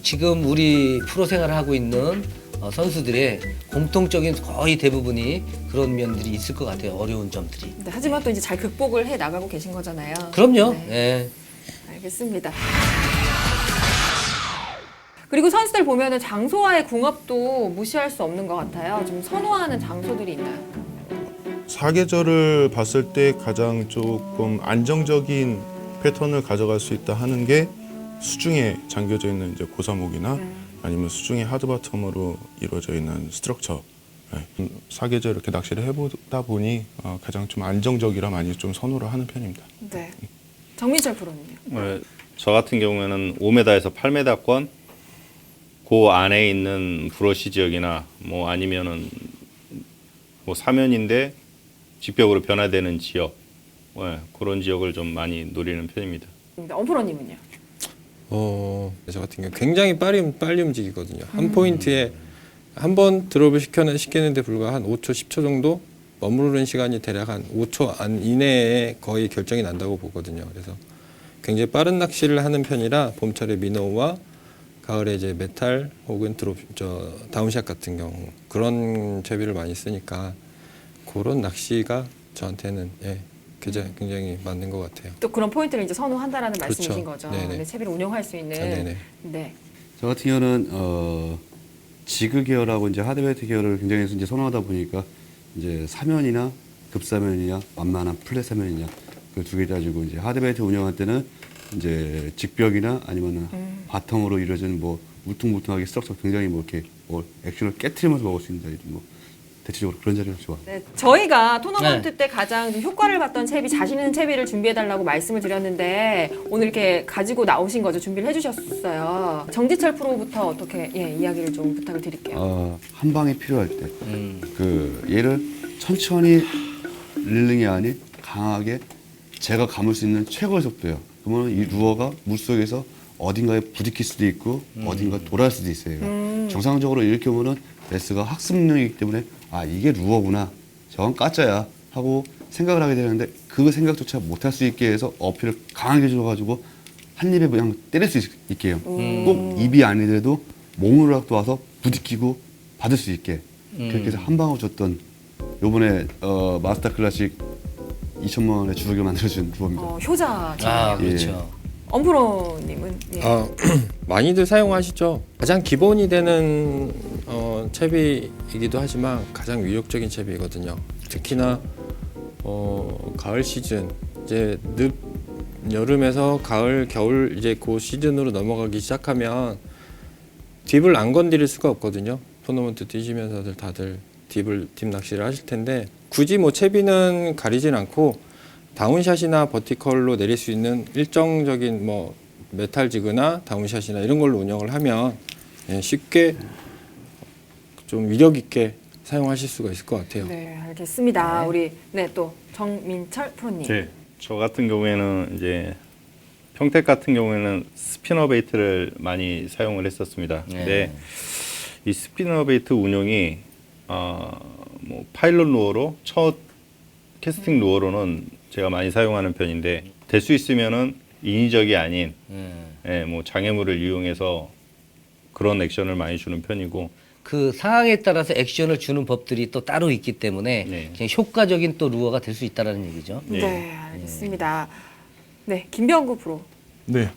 지금 우리 프로 생활을 하고 있는 선수들의 공통적인 거의 대부분이 그런 면들이 있을 것 같아요. 어려운 점들이. 네, 하지만 또 이제 잘 극복을 해 나가고 계신 거잖아요. 그럼요. 네. 네. 알겠습니다. 그리고 선수들 보면은 장소와의 궁합도 무시할 수 없는 것 같아요. 좀 선호하는 장소들이 있나요? 사계절을 봤을 때 가장 조금 안정적인 패턴을 가져갈 수 있다 하는 게 수중에 잠겨져 있는 이제 고사목이나 아니면 수중에 하드바텀으로 이루어져 있는 스트럭처. 사계절 이렇게 낚시를 해보다 보니 가장 좀 안정적이라 많이 좀 선호를 하는 편입니다. 네. 정민철 프로는요? 저 같은 경우에는 5m에서 8m권 그 안에 있는 브러쉬 지역이나 뭐 아니면은 뭐 사면인데 직벽으로 변화되는 지역, 그런 지역을 좀 많이 노리는 편입니다. 엄프로님은요? 저 같은 경우 굉장히 빨리 움직이거든요. 한 포인트에 한 번 드롭을 시키는데 불과 한 5초, 10초 정도 머무르는 시간이 대략 한 5초 이내에 거의 결정이 난다고 보거든요. 그래서 굉장히 빠른 낚시를 하는 편이라 봄철에 미노와 가을에 이제 메탈 혹은 다운샷 같은 경우 그런 채비를 많이 쓰니까 그런 낚시가 저한테는 굉장히 맞는 것 같아요. 또 그런 포인트를 이제 선호한다라는 그렇죠. 말씀이신 거죠. 네네. 네, 채비를 운영할 수 있는. 네네. 네. 저 같은 경우는 지그 계열하고 이제 하드웨이트 계열을 굉장히 이제 선호하다 보니까 이제 사면이나 급사면이냐 완만한 플랫 사면이냐 그 두 개 가지고 이제 하드웨이트 운영할 때는 이제 직벽이나 아니면은 바텀으로 이루어진 뭐 울퉁불퉁하게 스트럭처 굉장히 뭐 이렇게 뭐 액션을 깨트리면서 먹을 수 있는 뭐 대체적으로 그런 자리가 좋아. 네, 저희가 토너먼트 때 가장 좀 효과를 봤던 채비, 자신 있는 채비를 준비해달라고 말씀을 드렸는데 오늘 이렇게 가지고 나오신 거죠. 준비를 해주셨어요. 정지철 프로부터 어떻게 이야기를 좀 부탁을 드릴게요. 한 방이 필요할 때, 그 얘를 천천히 릴링이 아닌 강하게 제가 감을 수 있는 최고의 속도예요. 그러면 이 루어가 물 속에서 어딘가에 부딪힐 수도 있고 어딘가 돌아갈 수도 있어요. 정상적으로 이렇게 보면은 레스가 학습 능력이기 때문에 아 이게 루어구나, 저건 까짜야 하고 생각을 하게 되는데 그 생각조차 못할 수 있게 해서 어필을 강하게 줘가지고 한 입에 그냥 때릴 수 있게 해요. 꼭 입이 아니더라도 몸으로라도 와서 부딪히고 받을 수 있게 그렇게 해서 한 방울 줬던 요번에 마스터 클래식 2천만 원에 주르게 만들어준 루어입니다. 효자. 아, 그렇죠. 엄프로님은 많이들 사용하시죠. 가장 기본이 되는 채비이기도 하지만 가장 위력적인 채비거든요. 특히나 가을 시즌 이제 늦 여름에서 가을, 겨울 이제 그 시즌으로 넘어가기 시작하면 딥을 안 건드릴 수가 없거든요. 토너먼트 뛰시면서들 다들 딥 낚시를 하실 텐데 굳이 뭐 채비는 가리진 않고 다운샷이나 버티컬로 내릴 수 있는 일정적인 뭐 메탈 지그나 다운샷이나 이런 걸로 운영을 하면 쉽게 좀 위력 있게 사용하실 수가 있을 것 같아요. 네, 알겠습니다. 우리 또 정민철 프로님. 네, 저 같은 경우에는 이제 평택 같은 경우에는 스피너 베이트를 많이 사용을 했었습니다. 근데 이 스피너 베이트 운용이 뭐 파일럿 루어로 첫 캐스팅 루어로는 제가 많이 사용하는 편인데 될 수 있으면은 인위적이 아닌 뭐 장애물을 이용해서 그런 액션을 많이 주는 편이고 그 상황에 따라서 액션을 주는 법들이 또 따로 있기 때문에 그냥 효과적인 또 루어가 될 수 있다라는 얘기죠. 네, 알겠습니다. 네, 김병구 프로. 네.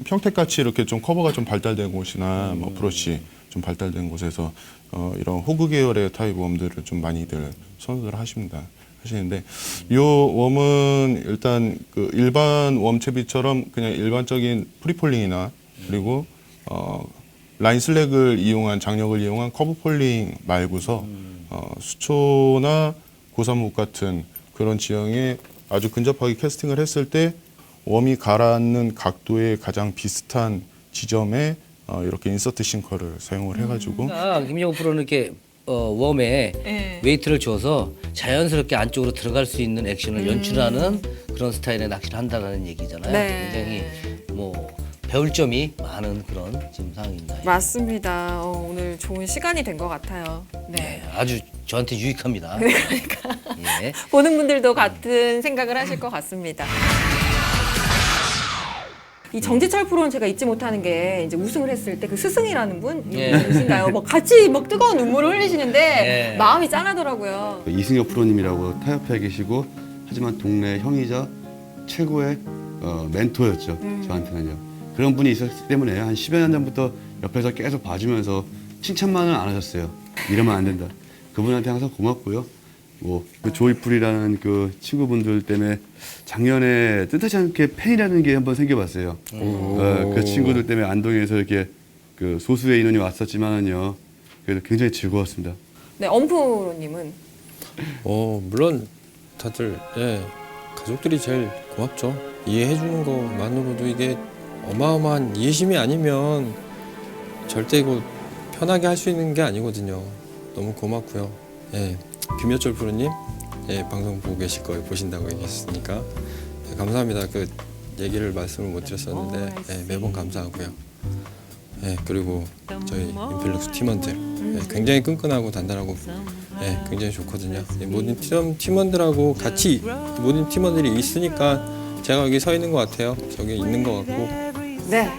평택같이 이렇게 좀 커버가 좀 발달된 곳이나 뭐 프로시 좀 발달된 곳에서 이런 호그 계열의 타입 웜들을 좀 많이들 선호를 하시는데 이 웜은 일단 그 일반 웜 채비처럼 그냥 일반적인 프리폴링이나 그리고 라인 슬랙을 이용한 장력을 이용한 커브 폴링 말고서 수초나 고사목 같은 그런 지형에 아주 근접하게 캐스팅을 했을 때 웜이 가라앉는 각도에 가장 비슷한 지점에 이렇게 인서트 싱커를 사용을 해가지고 김영우 프로는 이렇게 웜에 웨이트를 줘서 자연스럽게 안쪽으로 들어갈 수 있는 액션을 연출하는 그런 스타일의 낚시를 한다는 얘기잖아요. 네. 굉장히 뭐 배울 점이 많은 그런 지금 상황입니다. 맞습니다. 오늘 좋은 시간이 된 것 같아요. 네. 아주 저한테 유익합니다. 그러니까 예. 보는 분들도 같은 생각을 하실 것 같습니다. 이 정지철 프로는 제가 잊지 못하는 게 이제 우승을 했을 때 그 스승이라는 분이신가요? 뭐 같이 막 뜨거운 눈물을 흘리시는데 마음이 짠하더라고요. 이승엽 프로님이라고 타협해 계시고 하지만 동네 형이자 최고의 멘토였죠. 저한테는요. 그런 분이 있었기 때문에 한 10여 년 전부터 옆에서 계속 봐주면서 칭찬만은 안 하셨어요. 이러면 안 된다. 그분한테 항상 고맙고요. 그 조이풀이라는 그 친구분들 때문에 작년에 뜻하지 않게 팬이라는 게 한번 생겨봤어요. 그 친구들 때문에 안동에서 이렇게 그 소수의 인원이 왔었지만은요. 그래도 굉장히 즐거웠습니다. 네, 엄프로님은 물론 다들 가족들이 제일 고맙죠. 이해해 주는 것만으로도 이게 어마어마한 이해심이 아니면 절대 이거 편하게 할 수 있는 게 아니거든요. 너무 고맙고요. 김여철 프로님, 방송 보고 계실 거예요. 보신다고 얘기했으니까 감사합니다. 그 얘기를 말씀을 못 드렸었는데 매번 감사하고요. 그리고 저희 인필룩스 팀원들 굉장히 끈끈하고 단단하고 굉장히 좋거든요. 모든 팀원들하고 같이 모든 팀원들이 있으니까 제가 여기 서 있는 것 같아요. 저기 있는 것 같고. 네.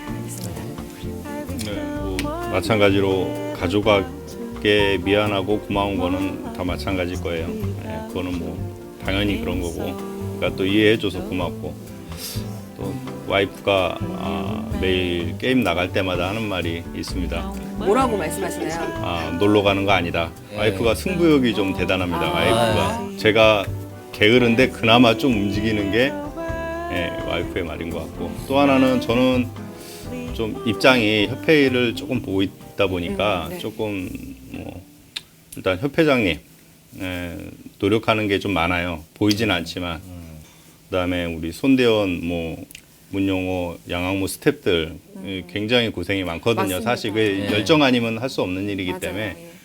뭐 마찬가지로 가족에게 미안하고 고마운 거는 다 마찬가지일 거예요. 그거는 뭐 당연히 그런 거고, 그러니까 또 이해해줘서 고맙고, 또 와이프가 매일 게임 나갈 때마다 하는 말이 있습니다. 뭐라고 말씀하시나요? 놀러 가는 거 아니다. 와이프가 승부욕이 좀 대단합니다. 와이프가 제가 게으른데 그나마 좀 움직이는 게 와이프의 말인 것 같고, 또 하나는 저는 좀 입장이 협회를 조금 보고 있다 보니까 조금 뭐 일단 협회장님 노력하는 게 좀 많아요. 보이진 않지만. 그다음에 우리 손대원, 뭐 문용호, 양학모 스태프들 굉장히 고생이 많거든요. 맞습니다. 사실 그 열정 아니면 할 수 없는 일이기 맞아요. 때문에 예.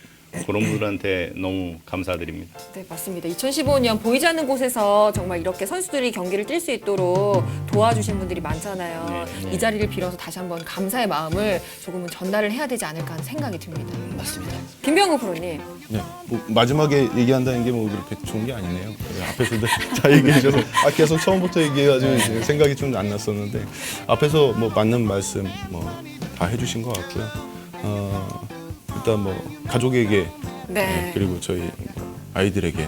그런 분들한테 너무 감사드립니다. 네, 맞습니다. 2015년 보이지 않는 곳에서 정말 이렇게 선수들이 경기를 뛸 수 있도록 도와주신 분들이 많잖아요. 이 자리를 빌어서 다시 한번 감사의 마음을 조금은 전달을 해야 되지 않을까 하는 생각이 듭니다. 맞습니다. 김병우 프로님. 네, 뭐 마지막에 얘기한다는 게 뭐 그렇게 좋은 게 아니네요. 앞에서도 다 얘기해 주셔서 계속 처음부터 얘기해가지고 이제 생각이 좀 안 났었는데 앞에서 뭐 맞는 말씀 뭐 다 해주신 것 같고요. 일단 뭐 가족에게 네. 그리고 저희 뭐 아이들에게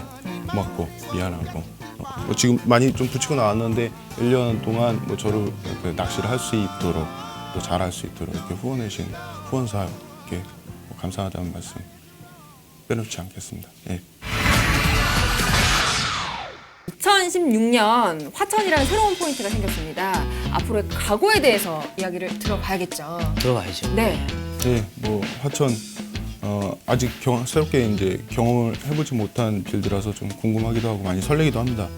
고맙고 미안하고 뭐 지금 많이 좀 붙이고 나왔는데 1년 동안 뭐 저를 이렇게 낚시를 할 수 있도록 또 잘할 수 있도록 이렇게 후원해 주신 후원사께 뭐 감사하다는 말씀 빼놓지 않겠습니다. 예. 2016년 화천이라는 새로운 포인트가 생겼습니다. 앞으로의 각오에 대해서 이야기를 들어봐야겠죠. 들어가야죠. 네. 네, 뭐 화천 아직 새롭게 이제 경험을 해보지 못한 필드라서 좀 궁금하기도 하고 많이 설레기도 합니다.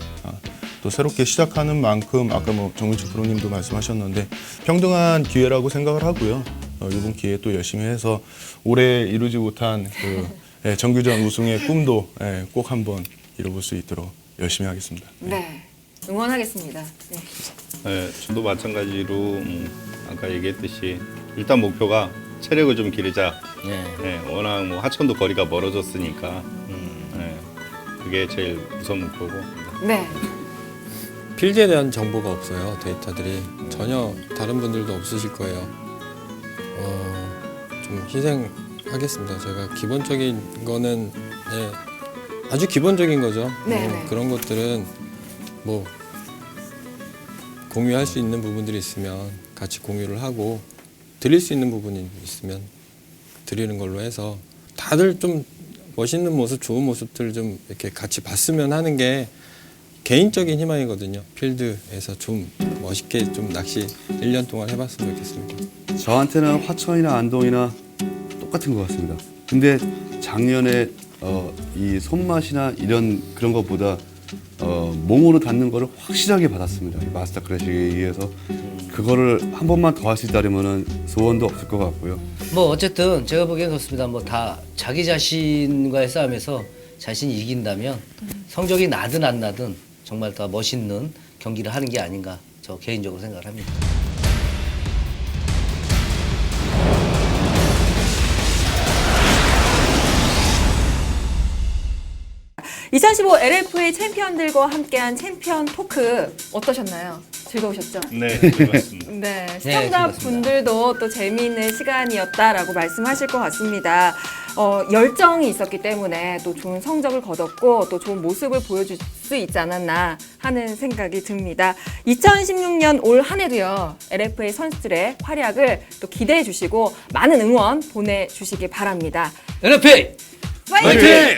또 새롭게 시작하는 만큼 아까 뭐 정민철 프로님도 말씀하셨는데 평등한 기회라고 생각을 하고요. 이번 기회에 또 열심히 해서 올해 이루지 못한 그 정규전 우승의 꿈도 꼭 한번 이뤄볼 수 있도록 열심히 하겠습니다. 네. 응원하겠습니다. 네. 네, 저도 마찬가지로 아까 얘기했듯이 일단 목표가 체력을 좀 기르자. 네. 네, 워낙 뭐 하천도 거리가 멀어졌으니까 네, 그게 제일 우선 목표고. 네. 필드에 대한 정보가 없어요. 데이터들이 전혀 다른 분들도 없으실 거예요. 좀 희생하겠습니다. 제가 기본적인 거는 아주 기본적인 거죠. 네, 네. 그런 것들은 뭐 공유할 수 있는 부분들이 있으면 같이 공유를 하고 드릴 수 있는 부분이 있으면 드리는 걸로 해서 다들 좀 멋있는 모습, 좋은 모습들 좀 이렇게 같이 봤으면 하는 게 개인적인 희망이거든요. 필드에서 좀 멋있게 좀 낚시 1년 동안 해봤으면 좋겠습니다. 저한테는 화천이나 안동이나 똑같은 것 같습니다. 근데 작년에 이 손맛이나 이런 그런 것보다 몸으로 닿는 거를 확실하게 받았습니다. 이 마스터 클래식에 의해서 그거를 한 번만 더 할 수 있다면은 소원도 없을 것 같고요. 뭐 어쨌든 제가 보기엔 그렇습니다. 뭐 다 자기 자신과의 싸움에서 자신이 이긴다면 성적이 나든 안 나든 정말 다 멋있는 경기를 하는 게 아닌가 저 개인적으로 생각을 합니다. 2015 LFA 챔피언들과 함께한 챔피언 토크 어떠셨나요? 즐거우셨죠? 네, 즐거웠습니다. 네, 즐거웠습니다. 시청자분들도 또 재미있는 시간이었다라고 말씀하실 것 같습니다. 열정이 있었기 때문에 또 좋은 성적을 거뒀고 또 좋은 모습을 보여줄 수 있지 않았나 하는 생각이 듭니다. 2016년 올 한 해도요, LFA 선수들의 활약을 또 기대해 주시고 많은 응원 보내주시기 바랍니다. LFA 파이팅!